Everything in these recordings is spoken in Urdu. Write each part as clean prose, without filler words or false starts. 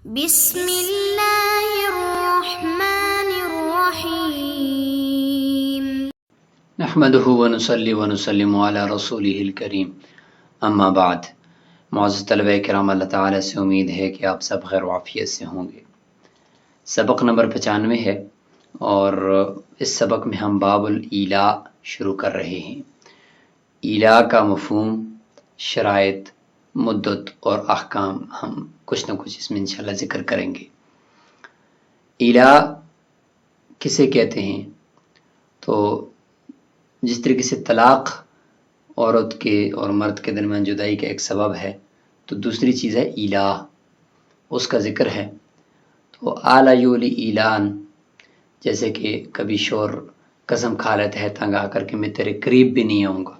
بسم اللہ الرحمن الرحیم نحمده ونصلی ونسلم علی رسولہ الکریم، اما بعد۔ معزز طلبہ کرام، اللہ تعالیٰ سے امید ہے کہ آپ سب خیر و عافیت سے ہوں گے۔ سبق نمبر 95 ہے اور اس سبق میں ہم باب الایلاء شروع کر رہے ہیں۔ ایلاء کا مفہوم، شرائط، مدت اور احکام ہم کچھ نہ کچھ اس میں انشاءاللہ ذکر کریں گے۔ ایلاء کسے کہتے ہیں؟ تو جس طریقے سے طلاق عورت کے اور مرد کے درمیان جدائی کا ایک سبب ہے، تو دوسری چیز ہے ایلاء، اس کا ذکر ہے۔ تو آلا یولی ایلان، جیسے کہ کبھی شوہر قسم کھا لیتا ہے تنگ آ کر کہ میں تیرے قریب بھی نہیں آؤں گا،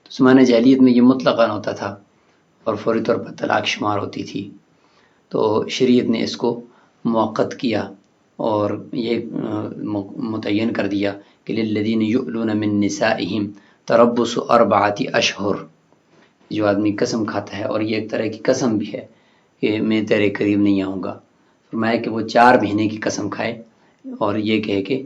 تو زمانہ جاہلیت میں یہ مطلقاً ہوتا تھا اور فوری طور پر طلاق شمار ہوتی تھی۔ تو شریعت نے اس کو موقت کیا اور یہ متعین کر دیا کہ للذین یؤلون من نسائہم تربص 4 اشہر۔ جو آدمی قسم کھاتا ہے، اور یہ ایک طرح کی قسم بھی ہے کہ میں تیرے قریب نہیں آؤں گا، فرمایا کہ وہ 4 مہینے کی قسم کھائے اور یہ کہے کہ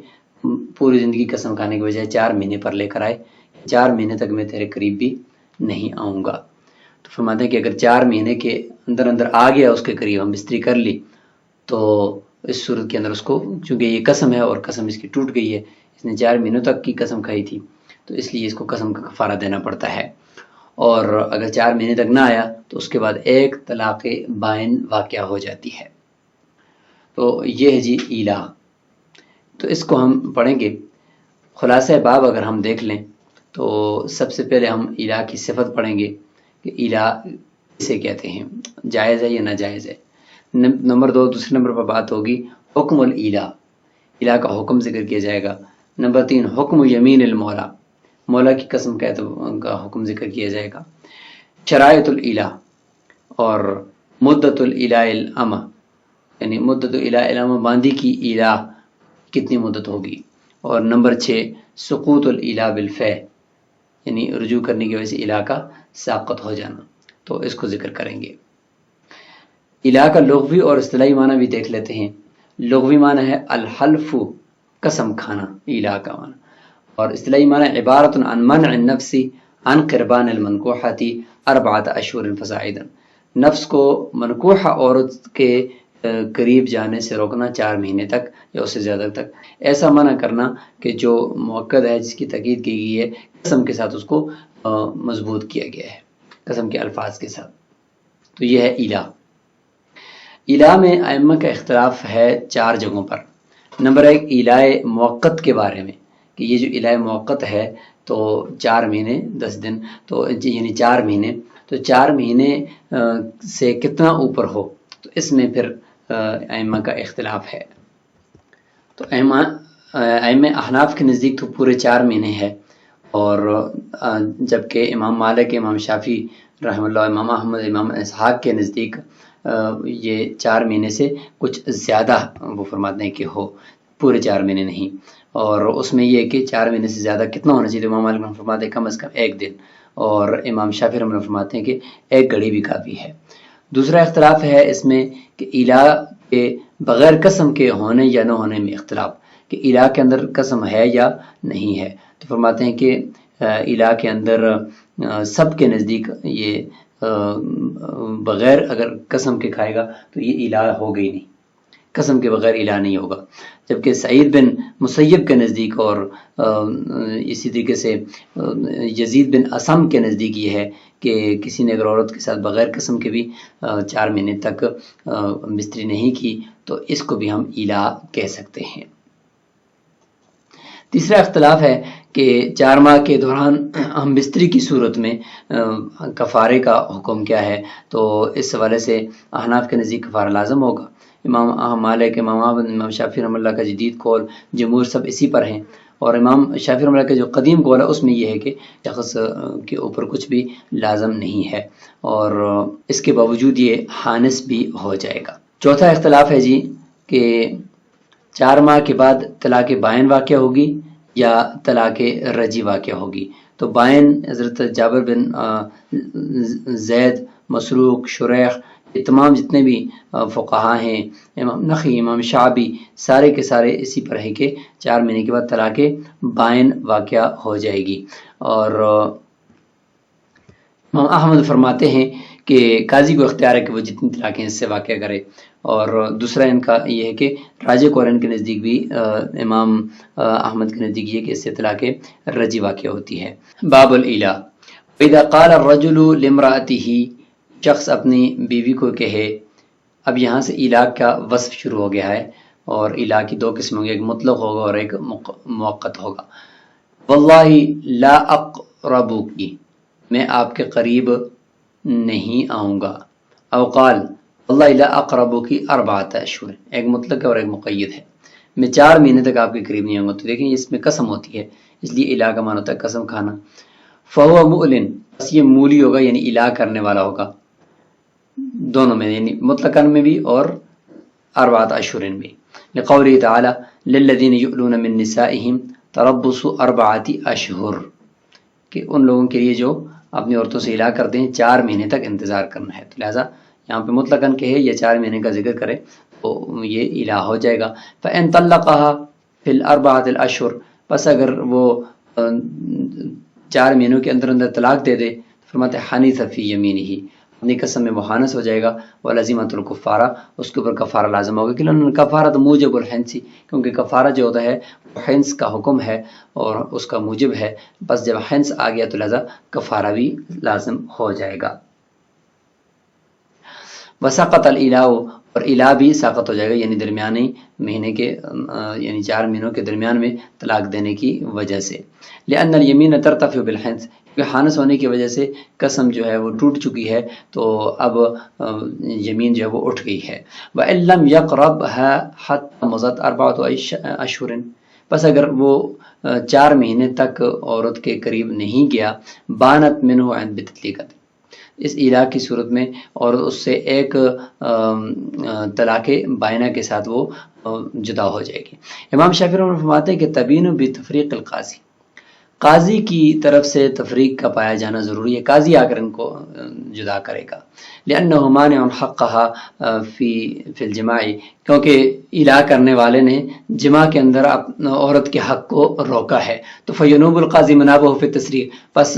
پوری زندگی قسم کھانے کی بجائے 4 مہینے پر لے کر آئے، 4 مہینے تک میں تیرے قریب بھی نہیں آؤں گا۔ تو فرماتے ہیں کہ اگر 4 مہینے کے اندر آ گیا اس کے قریب، ہم بستری کر لی، تو اس صورت کے اندر اس کو، چونکہ یہ قسم ہے اور قسم اس کی ٹوٹ گئی ہے، اس نے 4 مہینوں تک کی قسم کھائی تھی، تو اس لیے اس کو قسم کا کفارہ دینا پڑتا ہے۔ اور اگر 4 مہینے تک نہ آیا تو اس کے بعد ایک طلاق بائن واقع ہو جاتی ہے۔ تو یہ ہے جی ایلاء۔ تو اس کو ہم پڑھیں گے۔ خلاصہ باب اگر ہم دیکھ لیں تو سب سے پہلے ہم ایلاء کی صفت پڑھیں گے کہ ایلاء کسے کہتے ہیں، جائز ہے یا ناجائز ہے۔ نمبر 2، دوسرے نمبر پر بات ہوگی حکم الایلاء، ایلاء کا حکم ذکر کیا جائے گا۔ نمبر 3، حکم یمین المولا، مولا کی قسم کا حکم ذکر کیا جائے گا۔ شرائط الایلاء اور مدت الایلاء الامہ، یعنی مدت الایلاء الامہ، باندی کی ایلاء کتنی مدت ہوگی۔ اور نمبر 6، سقوط الایلاء بالفعل، یعنی رجوع کرنے کی وجہ سے ایلاء کا ساقط ہو جانا، تو اس کو ذکر کریں گے۔ ایلاء کا لغوی اور اصطلاحی معنی بھی دیکھ لیتے ہیں۔ لغوی معنی ہے الحلف، قسم کھانا ایلاء کا معنی، اور اصطلاحی معنی عبارت عن منع النفس عن قربان المنکوحۃ 4 اشہر فصاعدا، نفس کو منکوحہ عورت کے قریب جانے سے روکنا 4 مہینے تک یا اس سے زیادہ تک، ایسا منع کرنا کہ جو مؤکد ہے، جس کی تاکید کی گئی ہے، قسم کے ساتھ اس کو مضبوط کیا گیا ہے، قسم کے الفاظ کے ساتھ۔ تو یہ ہے ایلاء۔ ایلاء میں ائمہ کا اختلاف ہے 4 جگہوں پر۔ نمبر 1، ایلاء موقت کے بارے میں، کہ یہ جو ایلاء موقت ہے تو 4 مہینے 10 دن، تو یعنی 4 مہینے، تو 4 مہینے سے کتنا اوپر ہو، تو اس میں پھر ائمہ کا اختلاف ہے۔ تو ائمہ احناف کے نزدیک تو پورے 4 مہینے ہے، اور جبکہ امام مالک، امام شافعی رحمہ اللہ، امام احمد، امام اسحاق کے نزدیک یہ 4 مہینے سے کچھ زیادہ وہ فرماتے ہیں کہ ہو، پورے 4 مہینے نہیں۔ اور اس میں یہ ہے کہ 4 مہینے سے زیادہ کتنا ہونا چاہیے، امام مالک فرماتے ہیں کم از کم 1 دن، اور امام شافعی رحمہ اللہ فرماتے ہیں کہ 1 گھڑی بھی کافی ہے۔ دوسرا اختلاف ہے اس میں کہ ایلاء کے بغیر قسم کے ہونے یا نہ ہونے میں اختلاف، کہ ایلاء کے اندر قسم ہے یا نہیں ہے۔ تو فرماتے ہیں کہ ایلاء کے اندر سب کے نزدیک یہ بغیر اگر قسم کے کھائے گا تو یہ ایلاء ہو گئی نہیں، قسم کے بغیر ایلاء نہیں ہوگا۔ جبکہ سعید بن مسیب کے نزدیک اور اسی طریقے سے یزید بن اسم کے نزدیک یہ ہے کہ کسی نے اگر عورت کے ساتھ بغیر قسم کے بھی 4 مہینے تک بستری نہیں کی تو اس کو بھی ہم ایلاء کہہ سکتے ہیں۔ تیسرا اختلاف ہے کہ 4 ماہ کے دوران ہم بستری کی صورت میں کفارے کا حکم کیا ہے۔ تو اس حوالے سے احناف کے نزدیک کفارہ لازم ہوگا۔ امام مالک، امام احمد، امام شافعی رحمہ اللہ کا جدید قول، جمہور سب اسی پر ہیں، اور امام شافعی رحمہ اللہ کا جو قدیم قول ہے اس میں یہ ہے کہ شخص کے اوپر کچھ بھی لازم نہیں ہے، اور اس کے باوجود یہ حانس بھی ہو جائے گا۔ چوتھا اختلاف ہے جی کہ 4 ماہ کے بعد طلاق بائن واقع ہوگی یا طلاق رجی واقع ہوگی۔ تو بائن حضرت جابر بن زید، مسروق، شریح، یہ تمام جتنے بھی فقہا ہیں، امام نخعی، امام شعبی، سارے کے سارے اسی پر ہے کہ 4 مہینے کے بعد طلاق بائن واقع ہو جائے گی۔ اور امام احمد فرماتے ہیں کہ قاضی کو اختیار ہے کہ وہ جتنی طلاقیں اس سے واقع کرے، اور دوسرا ان کا یہ ہے کہ راجح قرآن کے نزدیک بھی امام احمد کے نزدیک یہ کہ اس سے طلاق رجی واقع ہوتی ہے۔ باب الإلاء اذا قال الرجل لامرأته، شخص اپنی بیوی کو کہے، اب یہاں سے الا کا وصف شروع ہو گیا ہے، اور الا کی 2 قسم ہوں گے، ایک مطلق ہوگا اور ایک موقت ہوگا۔ واللہ لا اقربکی، میں آپ کے قریب نہیں آؤں گا۔ او قال واللہ لا اقربکی 4 اشہر، ایک مطلق ہے اور ایک مقید ہے، میں 4 مہینے تک آپ کے قریب نہیں آؤں گا۔ تو دیکھیں اس میں قسم ہوتی ہے، اس لیے الا کا معنی ہوتا ہے قسم کھانا۔ فہو مؤلن، بس یہ مولی ہوگا، یعنی الا کرنے والا ہوگا دونوں میں، یعنی مطلقاً میں بھی اور 4 اشہر بھی، لقوله تعالی للذین یؤلون من نسائهم تربص 4 اشہر، کہ ان لوگوں کے لیے جو اپنی عورتوں سے الا کرتے ہیں 4 مہینے تک انتظار کرنا ہے۔ تو لہٰذا یہاں پہ مطلقاً کہے یا 4 مہینے کا ذکر کرے تو یہ الا ہو جائے گا۔ فإن طلقها فی 4 الاشہر، پس اگر وہ 4 مہینوں کے اندر اندر طلاق دے دے، فرماتے حنث فی یمینہ، اپنی قسم میں وہ حانث ہو جائے گا، ولزمۃ الکفارہ، اس کے اوپر کفارہ لازم ہوگا، کہ کفارہ تو موجب الحنث، کیونکہ کفارہ جو ہوتا ہے وہ حنث کا حکم ہے اور اس کا موجب ہے، بس جب حنث آ گیا تو لہذا کفارہ بھی لازم ہو جائے گا۔ وسقط الالاء، اور الا بھی ساقط ہو جائے گا، یعنی درمیانی مہینے کے یعنی 4 مہینوں کے درمیان میں طلاق دینے کی وجہ سے۔ لأن الیمین ترتفع بالحنث، کیونکہ حانث ہونے کی وجہ سے قسم جو ہے وہ ٹوٹ چکی ہے، تو اب یمین جو ہے وہ اٹھ گئی ہے۔ وإن لم يقربها حتى مضت 4 اشہر، پس اگر وہ 4 مہینے تک عورت کے قریب نہیں گیا، بانت منہ عند بتطلیقۃ، اس الا کی صورت میں اور اس سے ایک طلاق بائنہ کے ساتھ وہ جدا ہو جائے گی۔ امام شافعی رحمۃ اللہ فرماتے ہیں کہ تبین بتفریق القاضی، قاضی کی طرف سے تفریق کا پایا جانا ضروری ہے، قاضی آ کر ان کو جدا کرے گا۔ لأنہ مانع حقها فی الجماع، کیونکہ الا کرنے والے نے جماع کے اندر عورت کے حق کو روکا ہے، تو فینوب القاضی منابہ فی التسریح، پس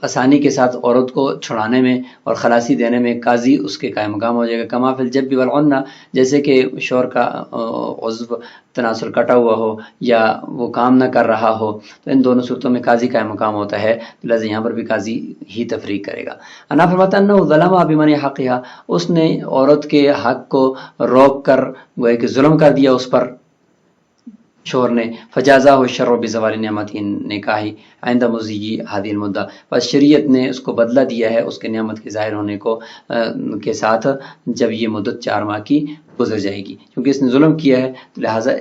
آسانی کے ساتھ عورت کو چھڑانے میں اور خلاصی دینے میں قاضی اس کے قائم مقام ہو جائے گا۔ کما فی الجب والعنہ، جیسے کہ شوہر کا عضو تناسل کٹا ہوا ہو یا وہ کام نہ کر رہا ہو، تو ان دونوں صورتوں میں قاضی قائم مقام ہوتا ہے، لہٰذا یہاں پر بھی قاضی ہی تفریق کرے گا۔ انا فرماتا انہ ظلم بمنع حقها، اس نے عورت کے حق کو روک کر گویا کہ ظلم کر دیا اس پر شوہر نے، فجازہ الشرع بزوال نعمت نکاح عند مضی هذه المدہ، بس شریعت نے اس کو بدلہ دیا ہے اس کے نعمت کے ظاہر ہونے کو کے ساتھ جب یہ مدت 4 ماہ کی گزر جائے گی، کیونکہ اس نے ظلم کیا ہے تو لہٰذا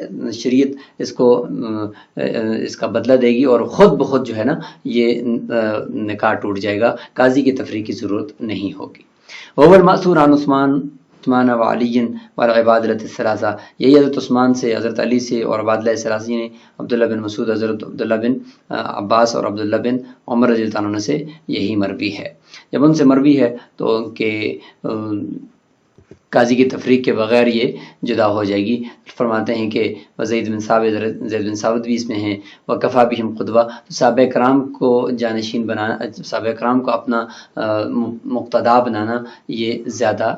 شریعت اس کو اس کا بدلہ دے گی، اور خود بخود جو ہے نا یہ نکاح ٹوٹ جائے گا، قاضی کی تفریق کی ضرورت نہیں ہوگی۔ وهو المأثور عن عثمان و علی والعبادلہ الثلاثہ، یہی حضرت عثمان سے، حضرت علی سے اور عبادلہ ثلاثہ نے عبداللہ بن مسعود، حضرت عبداللہ بن عباس اور عبداللہ بن عمر رضی اللہ عنہ سے یہی مروی ہے۔ جب ان سے مروی ہے تو کہ قاضی کی تفریق کے بغیر یہ جدا ہو جائے گی۔ فرماتے ہیں کہ زید بن ثابت بھی اس میں ہیں، وکفا بہم قدوہ، صحابہ کرام کو جانشین بنانا، صحابہ کرام کو اپنا مقتدا بنانا یہ زیادہ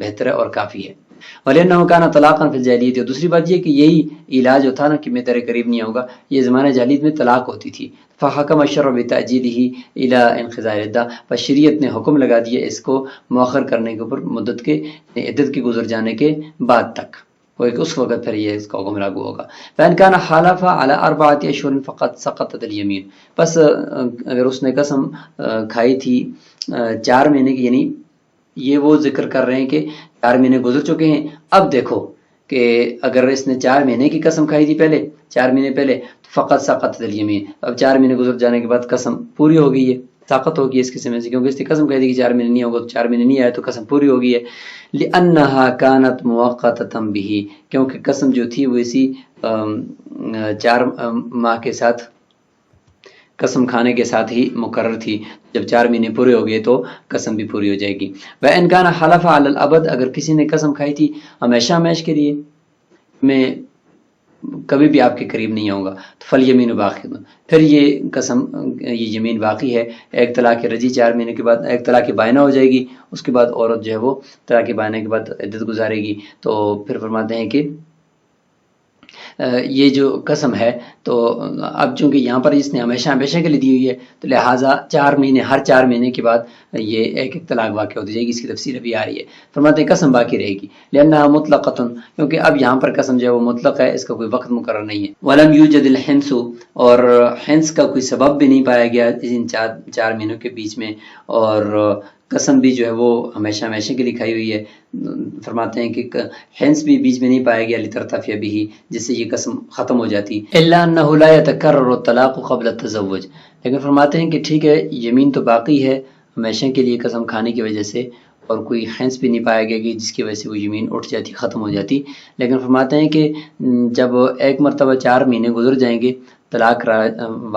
بہتر ہے اور کافی ہے۔ وَلِأَنَّهُ كَانَ طَلَاقًا فِي الْجَاهِلِيَّةِ، اور دوسری بات یہ کہ یہی علاج جو تھا نا کہ میں تیرے قریب نہیں آؤں گا، یہ زمانہ جاہلیت میں طلاق ہوتی تھی۔ فَحَكَمَ الشَّرْعُ بِتَأْجِيلِهِ إِلَىٰ انْقِضَاءِ الْعِدَّةِ، بس شریعت نے حکم لگا دیا اس کو مؤخر کرنے کے اوپر مدت کے عدت کے گزر جانے کے بعد تک، وہ ایک اس وقت پھر یہ اس کا حکم لاگو ہوگا۔ فَإِنْ كَانَ حَلَفَ عَلَىٰ 4 أَشْهُرٍ فَقَدْ سَقَطَتِ الْيَمِينُ، بس اگر اس نے قسم کھائی تھی 4 مہینے کی، یعنی یہ وہ ذکر کر رہے ہیں کہ 4 مہینے گزر چکے ہیں، اب دیکھو کہ اگر اس نے 4 مہینے کی قسم کھائی تھی پہلے 4 مہینے پہلے، تو فقط سقطت الیمین، اب 4 مہینے گزر جانے کے بعد قسم پوری ہو گئی ہے، طاقت ہوگی اس قسم سے، کیونکہ اس نے قسم کہی تھی کہ 4 مہینے نہیں ہوگا، تو 4 مہینے نہیں آئے تو قسم پوری ہو گئی ہے۔ لأنها كانت موقتة به، کیونکہ قسم جو تھی وہ اسی 4 ماہ کے ساتھ قسم کھانے کے ساتھ ہی مقرر تھی، جب 4 مہینے پورے ہو گئے تو قسم بھی پوری ہو جائے گی۔ وَإِنْ كَانَ حَلَفَ عَلَى الْأَبَدِ، اگر کسی نے قسم کھائی تھی ہمیشہ ہمیش کے لیے، میں کبھی بھی آپ کے قریب نہیں آؤں گا، تو فَالْيَمِينُ بَاقِيَةٌ، پھر یہ قسم، یہ یمین باقی ہے۔ ایک طلاق رجعی 4 مہینے کے بعد ایک طلاق بائنہ ہو جائے گی، اس کے بعد عورت جو ہے وہ طلاق بائنہ کے بعد عدت گزارے گی۔ تو پھر فرماتے ہیں کہ یہ جو قسم ہے، تو اب چونکہ یہاں پر اس نے ہمیشہ ہمیشہ کے لیے دی ہوئی ہے، تو لہٰذا 4 مہینے، ہر 4 مہینے کے بعد یہ ایک ایک طلاق واقع ہوتی جائے گی۔ اس کی تفصیل ابھی آ رہی ہے۔ فرماتے ہیں قسم باقی رہے گی، لأنها مطلقۃ، کیونکہ اب یہاں پر قسم جو ہے وہ مطلق ہے، اس کا کوئی وقت مقرر نہیں ہے۔ ولم یوجد الحنس، اور حنس کا کوئی سبب بھی نہیں پایا گیا ان 4 مہینوں کے بیچ میں، اور قسم بھی جو ہے وہ ہمیشہ ہمیشہ کے لیے کھائی ہوئی ہے۔ فرماتے ہیں کہ حنس بھی بیچ میں نہیں پایا گیا لترتفع به، جس سے یہ قسم ختم ہو جاتی۔ الا انه لا يتكرر الطلاق قبل التزوج، لیکن فرماتے ہیں کہ ٹھیک ہے یمین تو باقی ہے ہمیشہ کے لیے قسم کھانے کی وجہ سے، اور کوئی حنس بھی نہیں پایا گیا کہ جس کی وجہ سے وہ یمین اٹھ جاتی، ختم ہو جاتی، لیکن فرماتے ہیں کہ جب ایک مرتبہ 4 مہینے گزر جائیں گے، طلاق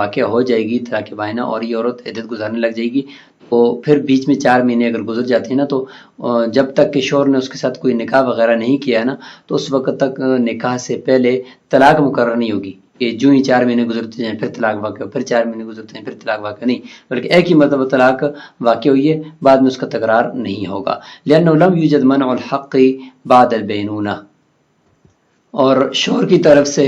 واقع ہو جائے گی، طلاق بائنہ، اور یہ عورت عدت گزارنے لگ جائے گی، تو پھر بیچ میں 4 مہینے اگر گزر جاتے ہیں نا، تو جب تک کہ شوہر نے اس کے ساتھ کوئی نکاح وغیرہ نہیں کیا ہے نا، تو اس وقت تک نکاح سے پہلے طلاق مقرر نہیں ہوگی کہ جو ہی 4 مہینے گزرتے جائیں پھر طلاق واقع، پھر 4 مہینے گزرتے ہیں پھر طلاق واقع، نہیں، بلکہ ایک ہی مرتبہ طلاق واقع ہوئی ہے، بعد میں اس کا تکرار نہیں ہوگا۔ لأنه لم يوجد منع الحق بعد البینونہ، اور شوہر کی طرف سے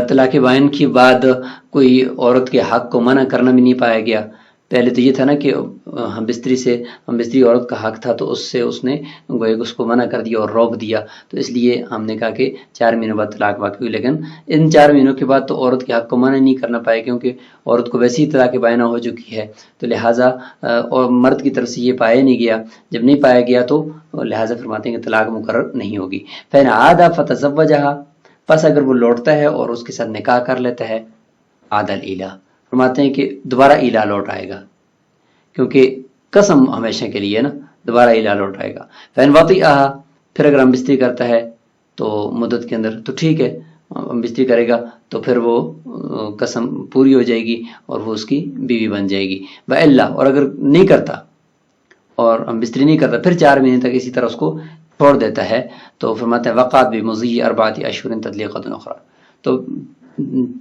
طلاق بائن کے بعد کوئی عورت کے حق کو منع کرنا بھی نہیں پایا گیا۔ پہلے تو یہ تھا نا کہ ہم بستری عورت کا حق تھا، تو اس سے اس نے گویا اس کو منع کر دیا اور روک دیا، تو اس لیے ہم نے کہا کہ 4 مہینوں بعد طلاق واقع ہوئی، لیکن ان 4 مہینوں کے بعد تو عورت کے حق کو منع نہیں کرنا پائے، کیونکہ عورت کو ویسے ہی طلاق بائنہ ہو چکی ہے، تو لہٰذا اور مرد کی طرف سے یہ پایا نہیں گیا، جب نہیں پایا گیا تو لہٰذا فرماتے ہیں کہ طلاق مقرر نہیں ہوگی۔ فإن عاد فتزوجها، پس اگر وہ لوٹتا ہے اور اس کے ساتھ نکاح کر لیتا ہے، عاد الإلہ، فرماتے ہیں کہ دوبارہ الہ لوٹ آئے گا، کیونکہ قسم ہمیشہ کے لیے نا، دوبارہ الہ لوٹ آئے گا۔ فإن وطئها، پھر اگر ہم بستری کرتا ہے تو مدت کے اندر، تو ٹھیک ہے ہم بستری کرے گا تو پھر وہ قسم پوری ہو جائے گی اور وہ اس کی بیوی بن جائے گی۔ وإلا، اور اگر نہیں کرتا اور ہم بستری نہیں کرتا، پھر 4 مہینے تک اسی طرح اس کو چھوڑ دیتا ہے، تو فرماتے ہیں وقعت بمضی 4 اشہر تطلیقۃ اخری، تو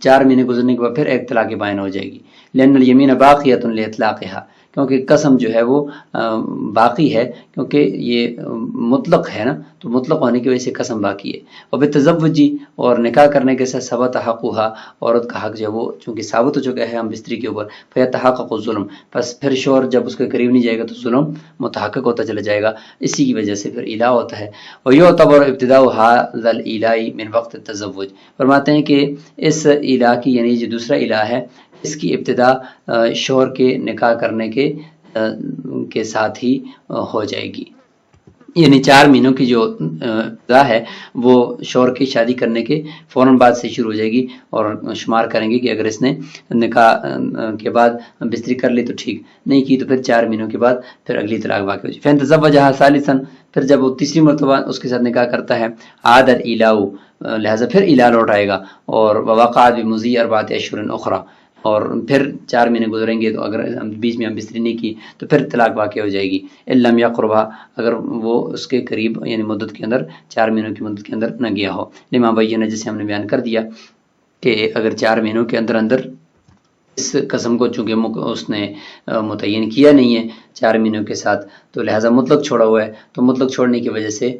4 مہینے گزرنے کے بعد پھر ایک طلاق بائن ہو جائے گی۔ لأن الیمین باقیۃ لاطلاقها، کیونکہ قسم جو ہے وہ باقی ہے، کیونکہ یہ مطلق ہے نا، تو مطلق ہونے کی وجہ سے قسم باقی ہے۔ اور بالتزوجی، اور نکاح کرنے کے ساتھ ثبت حقها، عورت کا حق جو ہے وہ چونکہ ثابت ہو چکا ہے ہم بستری کے اوپر، فیتحقق الظلم، بس پھر شوہر جب اس کے قریب نہیں جائے گا تو ظلم متحقق ہوتا چلا جائے گا، اسی کی وجہ سے پھر الہ ہوتا ہے۔ ویعتبر ابتداء هذا الالہ من وقت التزوج، فرماتے ہیں کہ اس الہ کی، یعنی جو دوسرا الہ ہے، اس کی ابتدا شوہر کے نکاح کرنے کے ساتھ ہی ہو جائے گی، یعنی 4 مہینوں کی جو ابتدا ہے وہ شوہر کی شادی کرنے کے فوراً بعد سے شروع ہو جائے گی، اور شمار کریں گے کہ اگر اس نے نکاح کے بعد بستری کر لی تو ٹھیک، نہیں کی تو پھر 4 مہینوں کے بعد پھر اگلی طلاق واقع ہو جائے۔ فإن تزوجها ثالثا، پھر جب وہ تیسری مرتبہ اس کے ساتھ نکاح کرتا ہے، عاد الإلہ، لہذا پھر الہ لوٹ آئے گا، اور ووقعت بمضی 4 اشہر اخری، اور پھر 4 مہینے گزریں گے تو اگر بیچ میں ہم بستری نہیں کی تو پھر طلاق واقع ہو جائے گی۔ ان لم یقربها، اگر وہ اس کے قریب یعنی مدت کے اندر 4 مہینوں کی مدت کے اندر نہ گیا ہو۔ لما بینہ، جسے ہم نے بیان کر دیا کہ اگر 4 مہینوں کے اندر اس قسم کو چونکہ اس نے متعین کیا نہیں ہے 4 مہینوں کے ساتھ، تو لہٰذا مطلق چھوڑا ہوا ہے، تو مطلق چھوڑنے کی وجہ سے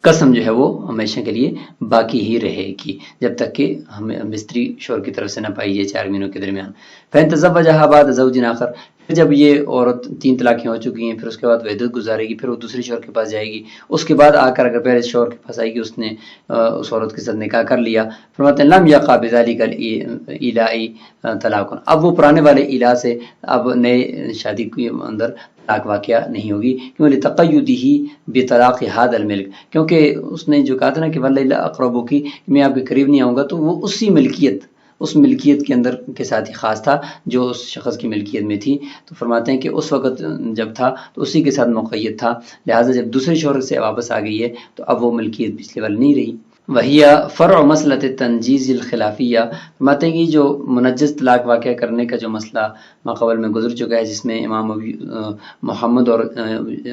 قسم جو ہے وہ ہمیشہ کے لیے باقی ہی رہے گی جب تک کہ ہمیں بستری شوہر کی طرف سے نہ پائی جائے 4 مہینوں کے درمیان۔ فإن تزوجها بعد زوج آخر، پھر جب یہ عورت 3 طلاقیں ہو چکی ہیں، پھر اس کے بعد وہ عدت گزارے گی، پھر وہ دوسرے شوہر کے پاس جائے گی، اس کے بعد آ کر اگر پہلے شوہر کے پاس آئے گی، اس نے اس عورت کے ساتھ نکاح کر لیا، فرماتے ہیں لم یقع بذلک الالہ طلاق، اب وہ پرانے والے الہ سے اب نئے شادی کے اندر طلاق واقعہ نہیں ہوگی، کیوں لتقیدہ بطلاق هذا الملک، کیونکہ اس نے جو کہا تھا نا کہ واللہ اقرب کی، میں آپ کے قریب نہیں آؤں گا، تو وہ اسی ملکیت، اس ملکیت کے اندر کے ساتھ ہی خاص تھا جو اس شخص کی ملکیت میں تھی، تو فرماتے ہیں کہ اس وقت جب تھا تو اسی کے ساتھ مقید تھا، لہٰذا جب دوسرے شوہر سے واپس آ گئی ہے تو اب وہ ملکیت پچھلے والی نہیں رہی۔ وہی فرع مسئلۃ تنجیز الخلافیہ، فرماتے ہیں کہ جو منجز طلاق واقع کرنے کا جو مسئلہ ماقبل میں گزر چکا ہے، جس میں امام محمد اور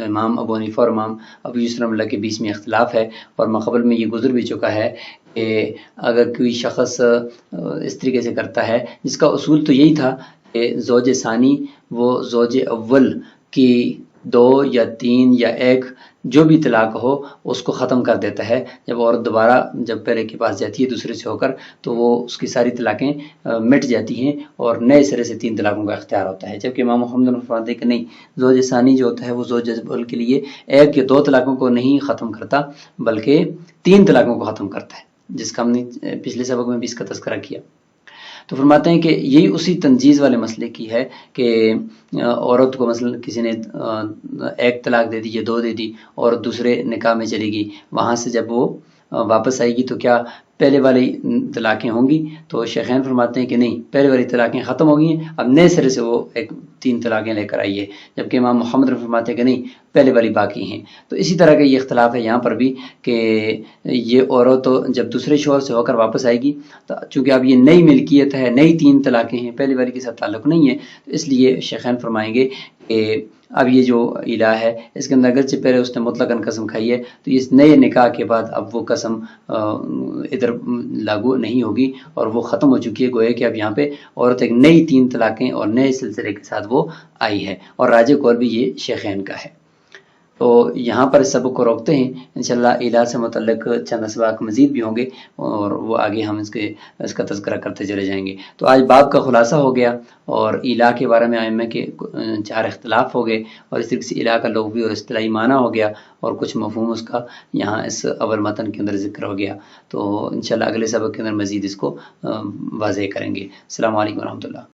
امام ابو حنیفہ اور امام ابو یوسف رحمۃ اللہ کے بیچ میں اختلاف ہے، اور ماقبل میں یہ گزر بھی چکا ہے کہ اگر کوئی شخص اس طریقے سے کرتا ہے، جس کا اصول تو یہی تھا کہ زوج ثانی وہ زوج اول کی 2 یا 3 یا 1 جو بھی طلاق ہو اس کو ختم کر دیتا ہے۔ جب عورت دوبارہ جب پہلے کے پاس جاتی ہے دوسرے سے ہو کر، تو وہ اس کی ساری طلاقیں مٹ جاتی ہیں اور نئے سرے سے 3 طلاقوں کا اختیار ہوتا ہے۔ جبکہ امام محمد فرماتے ہیں کہ نہیں، زوج ثانی جو ہوتا ہے وہ زوج اول کے لیے 1 یا 2 طلاقوں کو نہیں ختم کرتا بلکہ 3 طلاقوں کو ختم کرتا ہے، جس کا ہم نے پچھلے سبق میں بھی اس کا تذکرہ کیا۔ تو فرماتے ہیں کہ یہی اسی تنجیز والے مسئلے کی ہے کہ عورت کو مثلا کسی نے 1 طلاق دے دی یا 2 دے دی اور دوسرے نکاح میں چلی گئی، وہاں سے جب وہ واپس آئے گی تو کیا پہلے والی طلاقیں ہوں گی؟ تو شیخین فرماتے ہیں کہ نہیں، پہلے والی طلاقیں ختم ہو گئی ہیں، اب نئے سرے سے وہ 3 طلاقیں لے کر آئی ہے۔ جبکہ امام محمد فرماتے ہیں کہ نہیں، پہلے والی باقی ہیں۔ تو اسی طرح کا یہ اختلاف ہے یہاں پر بھی کہ یہ عورت جب دوسرے شوہر سے ہو کر واپس آئے گی، تو چونکہ اب یہ نئی ملکیت ہے، نئی 3 طلاقیں ہیں، پہلی والی کے ساتھ تعلق نہیں ہے، تو اس لیے شیخین فرمائیں گے کہ اب یہ جو الہ ہے اس کے اندر اگرچہ پہلے اس نے مطلقاً قسم کھائی ہے، تو اس نئے نکاح کے بعد اب وہ قسم ادھر لاگو نہیں ہوگی اور وہ ختم ہو چکی ہے۔ گویا کہ اب یہاں پہ عورت ایک نئی 3 طلاقیں اور نئے سلسلے کے ساتھ وہ آئی ہے، اور راجح قول بھی یہ شیخین کا ہے۔ تو یہاں پر اس سبق کو روکتے ہیں، انشاءاللہ الہ سے متعلق چند اسباق مزید بھی ہوں گے اور وہ آگے ہم اس کا تذکرہ کرتے چلے جائیں گے۔ تو آج باب کا خلاصہ ہو گیا اور الہ کے بارے میں ائمہ کے 4 اختلاف ہو گئے، اور اس طریقے سے الہ کا لغوی اور اصطلاحی معنی ہو گیا، اور کچھ مفہوم اس کا یہاں اس اول متن کے اندر ذکر ہو گیا۔ تو انشاءاللہ اگلے سبق کے اندر مزید اس کو واضح کریں گے۔ السلام علیکم ورحمۃ اللہ۔